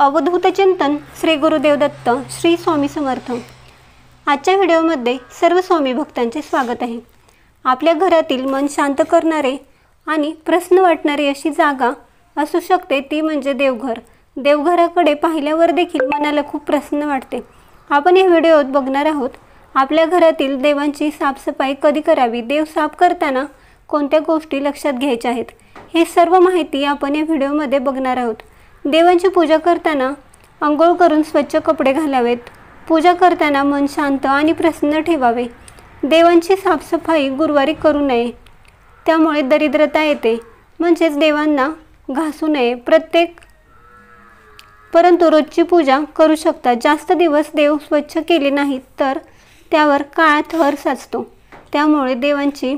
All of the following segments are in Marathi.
अवधूत चिंतन श्री गुरुदेव दत्त श्री स्वामी समर्थ। आजच्या व्हिडिओमध्ये सर्व स्वामी भक्तांचे स्वागत आहे। आपल्या घरातील मन शांत करणारे आणि प्रसन्न वाटणारी अशी जागा असू शकते ती म्हणजे देवघर। देवघराकडे पाहिल्यावर देखील मनाला खूप प्रसन्न वाटते। आपण या व्हिडिओत बघणार आहोत आपल्या घरातील देवांची साफसफाई कधी करावी, देव साफ करताना कोणत्या गोष्टी लक्षात घ्यायच्या आहेत, हे सर्व माहिती आपण या व्हिडिओमध्ये बघणार आहोत। देवांची पूजा करताना अंघोळ करून स्वच्छ कपडे घालावेत। पूजा करताना मन शांत आणि प्रसन्न ठेवावे। देवांची साफसफाई गुरुवारी करू नये, त्यामुळे दरिद्रता येते, म्हणजेच देवांना घासू नये। परंतु रोजची पूजा करू शकता। जास्त दिवस देव स्वच्छ केले नाहीत तर त्यावर काळा थर साचतो, त्यामुळे देवांची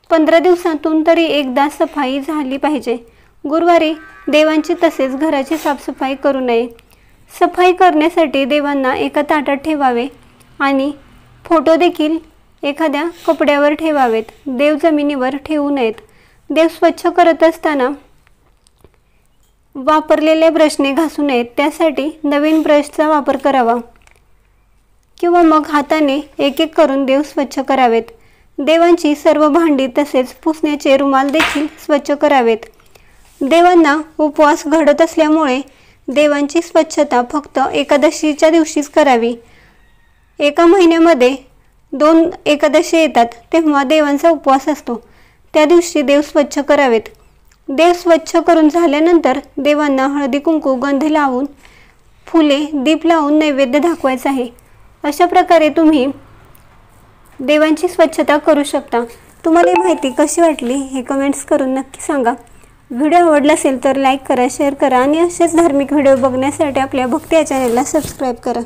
15 दिवसातून तरी एकदा सफाई झाली पाहिजे। गुरुवारी देवांची तसेच घराची साफसफाई करू नये। सफाई करण्यासाठी देवांना एका ताटात ठेवावे आणि फोटो देखील एखाद्या कपड्यावर ठेवावेत। देव जमिनीवर ठेवू नयेत। देव स्वच्छ करत असताना वापरलेल्या ब्रशने घासू नयेत, त्यासाठी नवीन ब्रशचा वापर करावा किंवा मग हाताने एक एक करून देव स्वच्छ करावेत। देवांची सर्व भांडी तसेच पुसण्याचे रुमाल देखील स्वच्छ करावेत। देवांना उपवास घडत असल्यामुळे देवांची स्वच्छता फक्त एकादशीच्या दिवशीच करावी। एका महिन्यामध्ये 2 एकादशी येतात, तेव्हा देवांचा उपवास असतो, त्या दिवशी देव स्वच्छ करावेत। देव स्वच्छ करून झाल्यानंतर देवांना हळदी कुंकू गंध लावून फुले दीप लावून नैवेद्य दाखवायचा आहे। अशा प्रकारे तुम्ही देवांची स्वच्छता करू शकता। तुम्हाला ही माहिती कशी वाटली हे कमेंट्स करून नक्की सांगा। व्हिडिओ आवडला असेल तर लाईक करा, शेअर करा आणि असेच धार्मिक व्हिडिओ बघण्यासाठी आपल्या भक्ती या चॅनलला सबस्क्राईब करा।